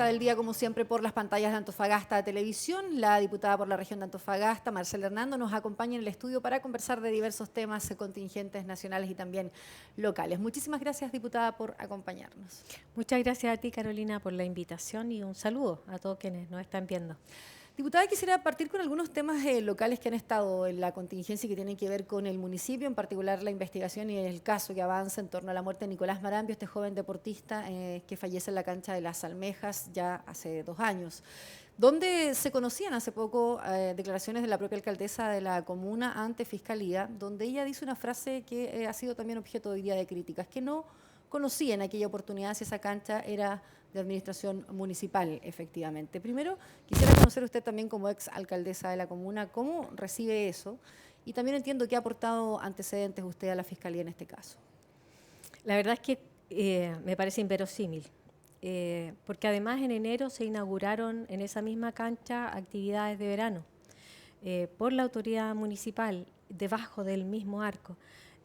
del día, como siempre, por las pantallas de Antofagasta Televisión. La diputada por la región de Antofagasta, Marcela Hernando, nos acompaña en el estudio para conversar de diversos temas contingentes nacionales y también locales. Muchísimas gracias, diputada, por acompañarnos. Muchas gracias a ti, Carolina, por la invitación y un saludo a todos quienes nos están viendo. Diputada, quisiera partir con algunos temas locales que han estado en la contingencia y que tienen que ver con el municipio, en particular la investigación y el caso que avanza en torno a la muerte de Nicolás Marambio, este joven deportista que fallece en la cancha de Las Almejas ya hace 2 años. Donde se conocían hace poco declaraciones de la propia alcaldesa de la comuna ante Fiscalía, donde ella dice una frase que ha sido también objeto hoy día de críticas, que no conocía en aquella oportunidad si esa cancha era de administración municipal, efectivamente. Primero, quisiera conocer usted también como ex alcaldesa de la comuna, ¿cómo recibe eso? Y también entiendo que ha aportado antecedentes usted a la Fiscalía en este caso. La verdad es que me parece inverosímil, porque además en enero se inauguraron en esa misma cancha actividades de verano por la autoridad municipal, debajo del mismo arco.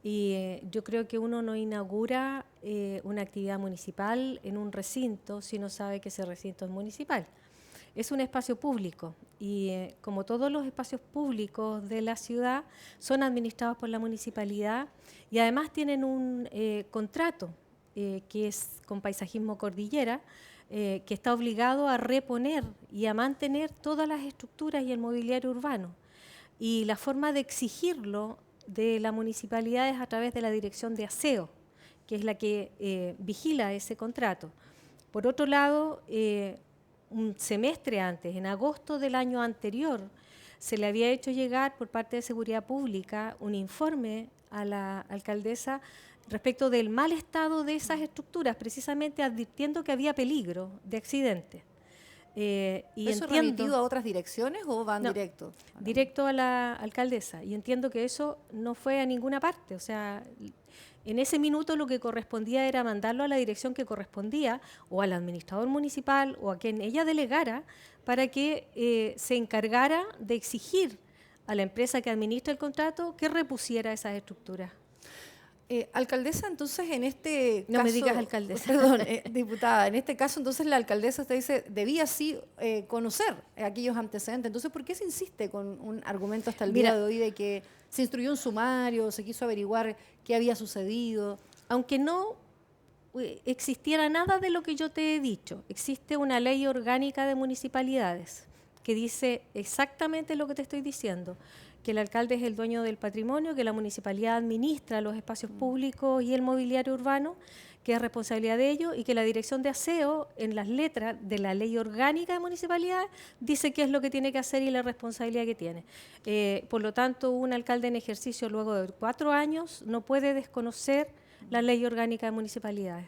Y yo creo que uno no inaugura una actividad municipal en un recinto si no sabe que ese recinto es municipal. Es un espacio público y como todos los espacios públicos de la ciudad son administrados por la municipalidad y además tienen un contrato que es con Paisajismo Cordillera, que está obligado a reponer y a mantener todas las estructuras y el mobiliario urbano. Y la forma de exigirlo de la municipalidad es a través de la Dirección de Aseo, que es la que vigila ese contrato. Por otro lado, un semestre antes, en agosto del año anterior, se le había hecho llegar por parte de Seguridad Pública un informe a la alcaldesa respecto del mal estado de esas estructuras, precisamente advirtiendo que había peligro de accidente. Y ¿eso remitido a otras direcciones o van directo? Directo a la alcaldesa. Y entiendo que eso no fue a ninguna parte. O sea, en ese minuto lo que correspondía era mandarlo a la dirección que correspondía, o al administrador municipal, o a quien ella delegara, para que se encargara de exigir a la empresa que administra el contrato que repusiera esas estructuras. Alcaldesa, entonces en este caso... No me digas alcaldesa. Perdón, diputada, en este caso entonces la alcaldesa, usted dice, debía sí conocer aquellos antecedentes. Entonces, ¿por qué se insiste con un argumento hasta el día de hoy de que se instruyó un sumario, se quiso averiguar qué había sucedido? Aunque no existiera nada de lo que yo te he dicho, existe una ley orgánica de municipalidades que dice exactamente lo que te estoy diciendo, que el alcalde es el dueño del patrimonio, que la municipalidad administra los espacios públicos y el mobiliario urbano, que es responsabilidad de ellos, y que la Dirección de Aseo, en las letras de la ley orgánica de municipalidad, dice qué es lo que tiene que hacer y la responsabilidad que tiene. Por lo tanto, un alcalde en ejercicio luego de 4 años no puede desconocer la ley orgánica de municipalidades.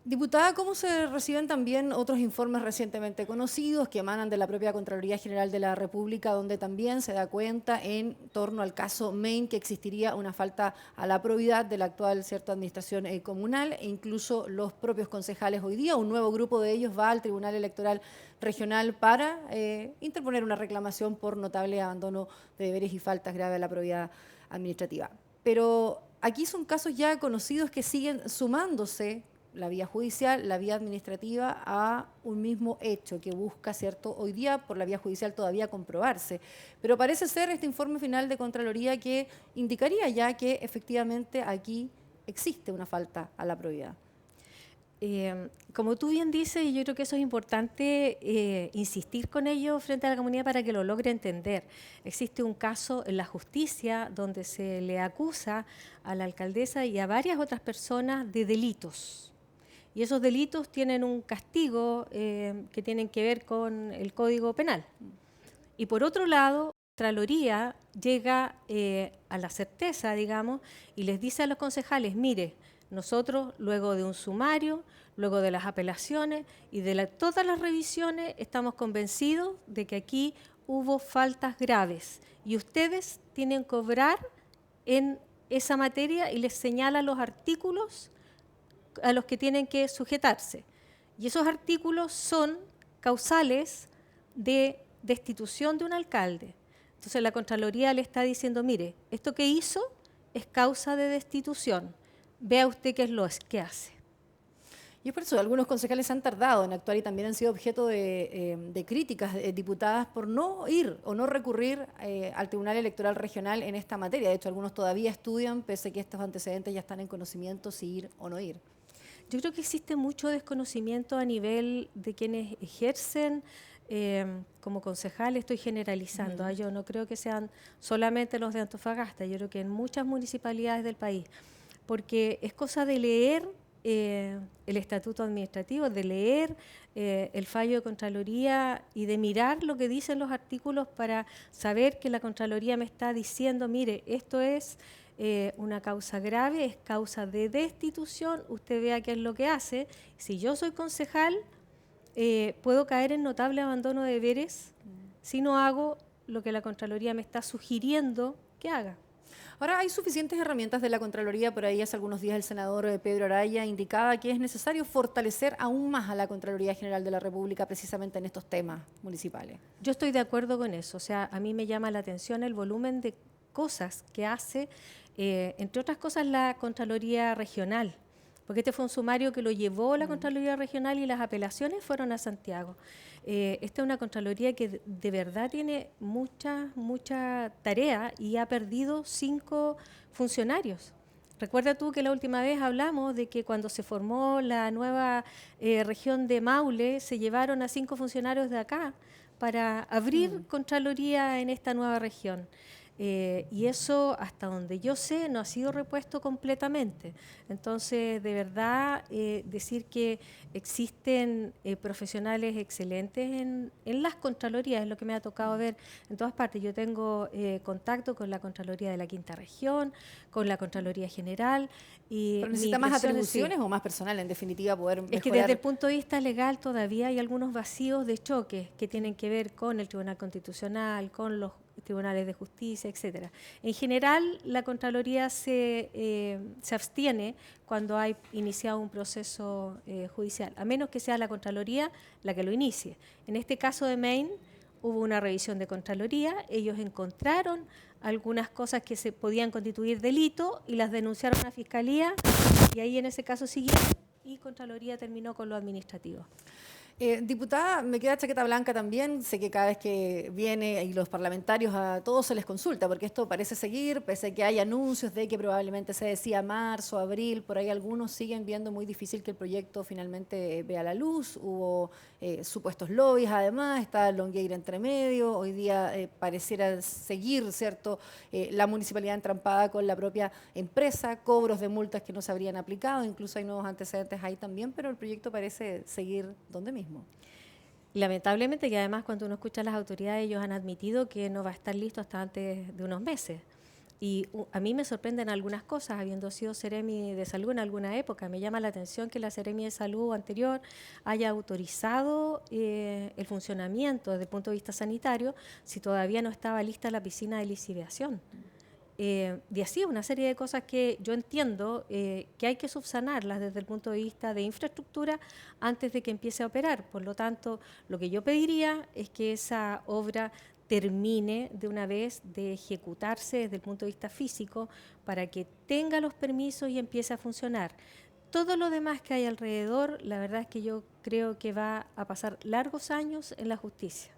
Diputada, ¿cómo se reciben también otros informes recientemente conocidos que emanan de la propia Contraloría General de la República, donde también se da cuenta en torno al caso Main que existiría una falta a la probidad de la actual administración comunal e incluso los propios concejales hoy día, un nuevo grupo de ellos va al Tribunal Electoral Regional para interponer una reclamación por notable abandono de deberes y faltas graves a la probidad administrativa. Pero aquí son casos ya conocidos que siguen sumándose la vía judicial, la vía administrativa, a un mismo hecho que busca, ¿cierto?, hoy día por la vía judicial todavía comprobarse. Pero parece ser este informe final de Contraloría que indicaría ya que efectivamente aquí existe una falta a la probidad. Como tú bien dices, y yo creo que eso es importante insistir con ello frente a la comunidad para que lo logre entender. Existe un caso en la justicia donde se le acusa a la alcaldesa y a varias otras personas de delitos. Y esos delitos tienen un castigo que tienen que ver con el Código Penal. Y por otro lado, la Contraloría llega a la certeza, digamos, y les dice a los concejales, mire, nosotros luego de un sumario, luego de las apelaciones y de todas las revisiones, estamos convencidos de que aquí hubo faltas graves y ustedes tienen que obrar en esa materia y les señala los artículos a los que tienen que sujetarse. Y esos artículos son causales de destitución de un alcalde. Entonces la Contraloría le está diciendo, mire, esto que hizo es causa de destitución. Vea usted qué es lo que hace. Y es por eso algunos concejales se han tardado en actuar y también han sido objeto de críticas diputadas por no ir o no recurrir al Tribunal Electoral Regional en esta materia. De hecho, algunos todavía estudian, pese a que estos antecedentes ya están en conocimiento, si ir o no ir. Yo creo que existe mucho desconocimiento a nivel de quienes ejercen como concejal, estoy generalizando. Yo no creo que sean solamente los de Antofagasta, yo creo que en muchas municipalidades del país, porque es cosa de leer el estatuto administrativo, de leer el fallo de Contraloría y de mirar lo que dicen los artículos para saber que la Contraloría me está diciendo, mire, esto es una causa grave, es causa de destitución, usted vea qué es lo que hace. Si yo soy concejal, puedo caer en notable abandono de deberes si no hago lo que la Contraloría me está sugiriendo que haga. Ahora, hay suficientes herramientas de la Contraloría. Por ahí hace algunos días el senador Pedro Araya indicaba que es necesario fortalecer aún más a la Contraloría General de la República precisamente en estos temas municipales. Yo estoy de acuerdo con eso. O sea, a mí me llama la atención el volumen de cosas que hace, entre otras cosas, la Contraloría Regional. Porque este fue un sumario que lo llevó la Contraloría Regional y las apelaciones fueron a Santiago. Esta es una Contraloría que de verdad tiene mucha tarea y ha perdido 5 funcionarios. Recuerda tú que la última vez hablamos de que cuando se formó la nueva región de Maule se llevaron a 5 funcionarios de acá para abrir Contraloría en esta nueva región. Y eso, hasta donde yo sé, no ha sido repuesto completamente. Entonces, de verdad, decir que existen profesionales excelentes en las Contralorías, es lo que me ha tocado ver en todas partes. Yo tengo contacto con la Contraloría de la Quinta Región, con la Contraloría General. ¿Pero necesita más atribuciones o más personal, en definitiva, poder mejorar? Es que desde el punto de vista legal todavía hay algunos vacíos de choque que tienen que ver con el Tribunal Constitucional, con los tribunales de justicia, etcétera. En general, la Contraloría se abstiene cuando hay iniciado un proceso judicial, a menos que sea la Contraloría la que lo inicie. En este caso de Maine, hubo una revisión de Contraloría, ellos encontraron algunas cosas que se podían constituir delito y las denunciaron a Fiscalía y ahí en ese caso siguieron y Contraloría terminó con lo administrativo. Diputada, me queda chaqueta blanca también. Sé que cada vez que viene y los parlamentarios a todos se les consulta, porque esto parece seguir, pese a que hay anuncios de que probablemente se decía marzo, abril, por ahí algunos siguen viendo muy difícil que el proyecto finalmente vea la luz. Hubo supuestos lobbies, además, está Longueira entre medio. Hoy día pareciera seguir, ¿cierto?, la municipalidad entrampada con la propia empresa, cobros de multas que no se habrían aplicado, incluso hay nuevos antecedentes ahí también, pero el proyecto parece seguir donde mismo. Lamentablemente, que además cuando uno escucha a las autoridades, ellos han admitido que no va a estar listo hasta antes de unos meses. Y a mí me sorprenden algunas cosas, habiendo sido Seremi de Salud en alguna época. Me llama la atención que la Seremi de Salud anterior haya autorizado el funcionamiento desde el punto de vista sanitario si todavía no estaba lista la piscina de lisiveación. Y así una serie de cosas que yo entiendo que hay que subsanarlas desde el punto de vista de infraestructura antes de que empiece a operar. Por lo tanto, lo que yo pediría es que esa obra termine de una vez de ejecutarse desde el punto de vista físico para que tenga los permisos y empiece a funcionar. Todo lo demás que hay alrededor, la verdad es que yo creo que va a pasar largos años en la justicia.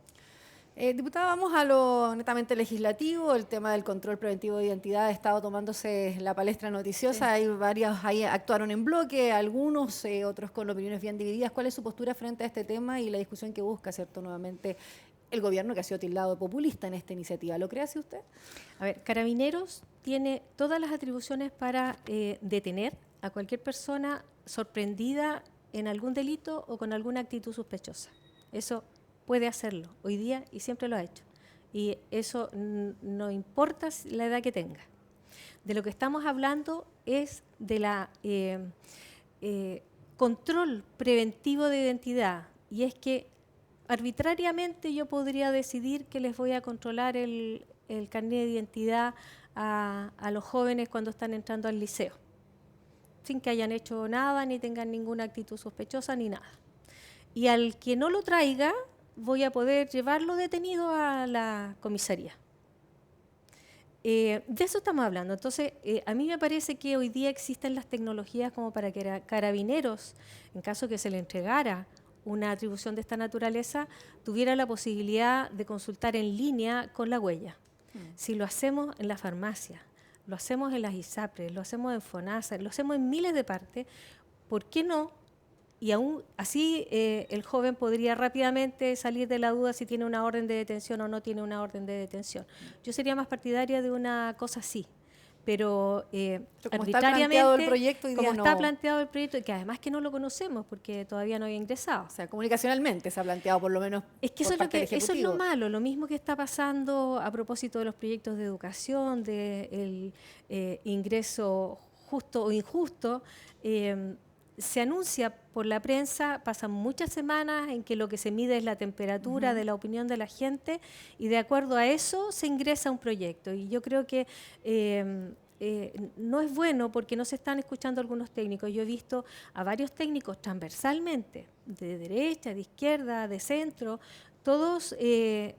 Diputada, vamos a lo netamente legislativo. El tema del control preventivo de identidad ha estado tomándose la palestra noticiosa. Sí. Hay varios ahí actuaron en bloque, algunos, otros con opiniones bien divididas. ¿Cuál es su postura frente a este tema y la discusión que busca, cierto, nuevamente el gobierno, que ha sido tildado de populista en esta iniciativa? ¿Lo cree así usted? A ver, Carabineros tiene todas las atribuciones para detener a cualquier persona sorprendida en algún delito o con alguna actitud sospechosa. Eso puede hacerlo hoy día y siempre lo ha hecho. Y eso no importa la edad que tenga. De lo que estamos hablando es de la control preventivo de identidad. Y es que arbitrariamente yo podría decidir que les voy a controlar el carnet de identidad a los jóvenes cuando están entrando al liceo, sin que hayan hecho nada, ni tengan ninguna actitud sospechosa, ni nada. Y al que no lo traiga, voy a poder llevarlo detenido a la comisaría. De eso estamos hablando. Entonces, a mí me parece que hoy día existen las tecnologías como para que Carabineros, en caso que se le entregara una atribución de esta naturaleza, tuviera la posibilidad de consultar en línea con la huella. Si lo hacemos en la farmacia, lo hacemos en las ISAPRES, lo hacemos en FONASA, lo hacemos en miles de partes, ¿por qué no? Y aún así el joven podría rápidamente salir de la duda si tiene una orden de detención o no tiene una orden de detención. Yo sería más partidaria de una cosa así, pero como está planteado el proyecto, como está planteado el proyecto, y que además que no lo conocemos porque todavía no había ingresado. O sea, comunicacionalmente se ha planteado por lo menos. Es que eso es lo malo, lo mismo que está pasando a propósito de los proyectos de educación, del ingreso justo o injusto. Se anuncia por la prensa, pasan muchas semanas en que lo que se mide es la temperatura de la opinión de la gente y de acuerdo a eso se ingresa un proyecto. Y yo creo que no es bueno porque no se están escuchando algunos técnicos. Yo he visto a varios técnicos transversalmente, de derecha, de izquierda, de centro, todos que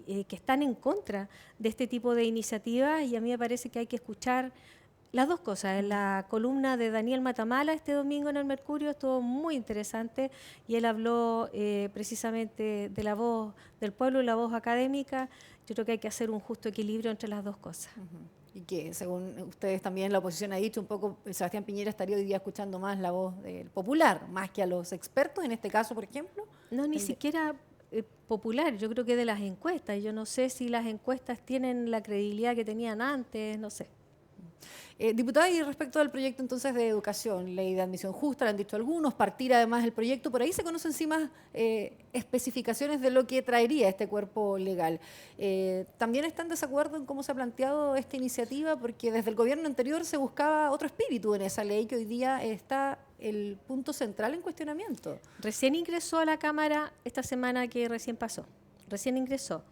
están en contra de este tipo de iniciativas y a mí me parece que hay que escuchar las dos cosas. En la columna de Daniel Matamala este domingo en el Mercurio estuvo muy interesante y él habló precisamente de la voz del pueblo y la voz académica. Yo creo que hay que hacer un justo equilibrio entre las dos cosas. Y que según ustedes también la oposición ha dicho, un poco Sebastián Piñera estaría hoy día escuchando más la voz del popular, más que a los expertos en este caso, por ejemplo. No, ni siquiera popular, yo creo que de las encuestas. Yo no sé si las encuestas tienen la credibilidad que tenían antes, no sé. Diputada, y respecto al proyecto entonces de educación, ley de admisión justa, le han dicho algunos, partir además del proyecto, por ahí se conocen sí más especificaciones de lo que traería este cuerpo legal. ¿También está en desacuerdo en cómo se ha planteado esta iniciativa? Porque desde el gobierno anterior se buscaba otro espíritu en esa ley que hoy día está el punto central en cuestionamiento. Recién ingresó a la Cámara esta semana que recién pasó, recién ingresó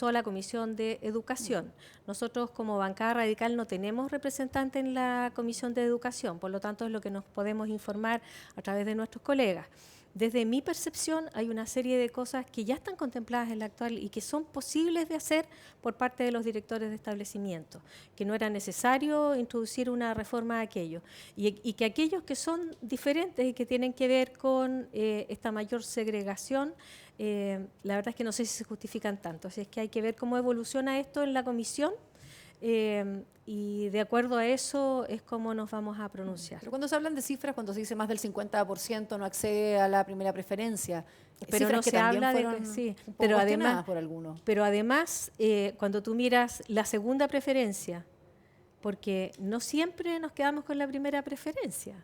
a la Comisión de Educación. Nosotros como bancada radical no tenemos representante en la Comisión de Educación, por lo tanto es lo que nos podemos informar a través de nuestros colegas. Desde mi percepción hay una serie de cosas que ya están contempladas en la actual y que son posibles de hacer por parte de los directores de establecimiento, que no era necesario introducir una reforma a aquello y que aquellos que son diferentes y que tienen que ver con esta mayor segregación, la verdad es que no sé si se justifican tanto, así es que hay que ver cómo evoluciona esto en la comisión. Y de acuerdo a eso es como nos vamos a pronunciar. Pero cuando se hablan de cifras, cuando se dice más del 50% no accede a la primera preferencia, pero no se habla de que sí, pero además, por algunos. Pero además cuando tú miras la segunda preferencia, porque no siempre nos quedamos con la primera preferencia.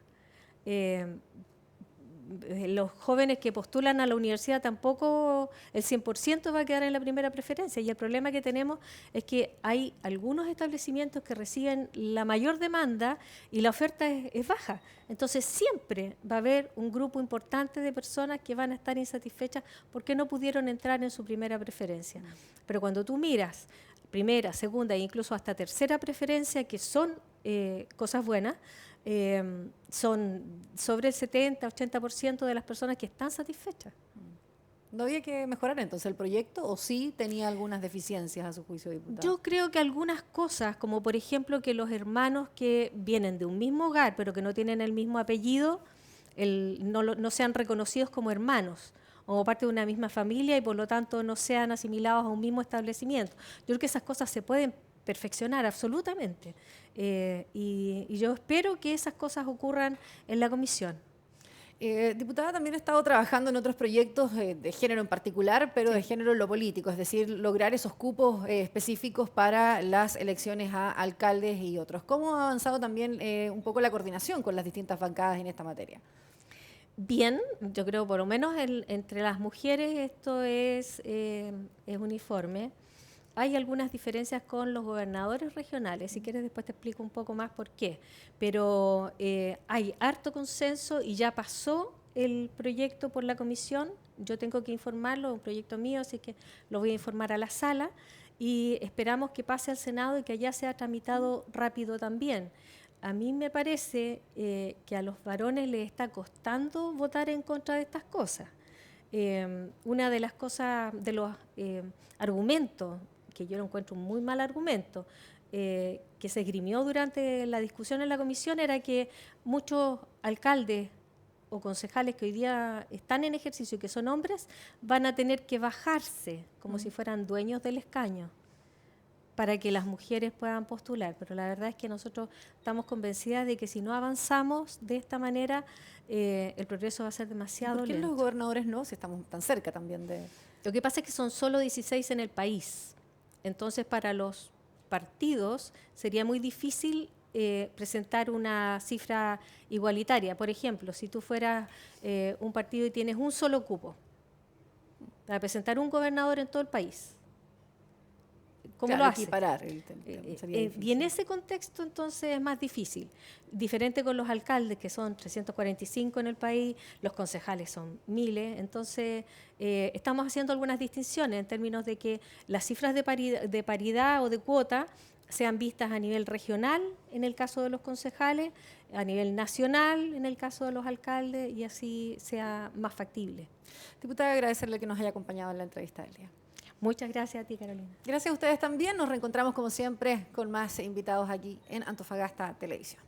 Los jóvenes que postulan a la universidad tampoco el 100% va a quedar en la primera preferencia y el problema que tenemos es que hay algunos establecimientos que reciben la mayor demanda y la oferta es baja. Entonces siempre va a haber un grupo importante de personas que van a estar insatisfechas porque no pudieron entrar en su primera preferencia. Pero cuando tú miras primera, segunda e incluso hasta tercera preferencia, que son cosas buenas, son sobre el 70-80% de las personas que están satisfechas. ¿No había que mejorar entonces el proyecto o sí tenía algunas deficiencias a su juicio, diputada? Yo creo que algunas cosas, como por ejemplo que los hermanos que vienen de un mismo hogar pero que no tienen el mismo apellido, no sean reconocidos como hermanos o parte de una misma familia y por lo tanto no sean asimilados a un mismo establecimiento. Yo creo que esas cosas se pueden perfeccionar absolutamente y yo espero que esas cosas ocurran en la comisión. Diputada, también ha estado trabajando en otros proyectos de género en particular, pero de género en lo político, es decir, lograr esos cupos específicos para las elecciones a alcaldes y otros. ¿Cómo ha avanzado también un poco la coordinación con las distintas bancadas en esta materia? Bien, yo creo por lo menos entre las mujeres esto es uniforme. Hay algunas diferencias con los gobernadores regionales, si quieres después te explico un poco más por qué, pero hay harto consenso y ya pasó el proyecto por la comisión, yo tengo que informarlo, es un proyecto mío, así que lo voy a informar a la sala y esperamos que pase al Senado y que allá sea tramitado rápido también. A mí me parece que a los varones les está costando votar en contra de estas cosas. Una de las cosas, de los argumentos que yo lo encuentro un muy mal argumento, que se esgrimió durante la discusión en la comisión, era que muchos alcaldes o concejales que hoy día están en ejercicio y que son hombres, van a tener que bajarse como si fueran dueños del escaño para que las mujeres puedan postular. Pero la verdad es que nosotros estamos convencidas de que si no avanzamos de esta manera, el progreso va a ser demasiado ¿Por qué lento. los gobernadores no? Si estamos tan cerca también de... Lo que pasa es que son solo 16 en el país. Entonces, para los partidos sería muy difícil presentar una cifra igualitaria. Por ejemplo, si tú fueras un partido y tienes un solo cupo para presentar un gobernador en todo el país, ¿cómo Claro, lo hace? equiparar sería difícil. Y en ese contexto entonces es más difícil. Diferente con los alcaldes, que son 345 en el país, los concejales son miles. Entonces estamos haciendo algunas distinciones en términos de que las cifras de paridad o de cuota sean vistas a nivel regional en el caso de los concejales, a nivel nacional en el caso de los alcaldes, y así sea más factible. Diputada, agradecerle que nos haya acompañado en la entrevista del día. Muchas gracias a ti, Carolina. Gracias a ustedes también. Nos reencontramos como siempre con más invitados aquí en Antofagasta Televisión.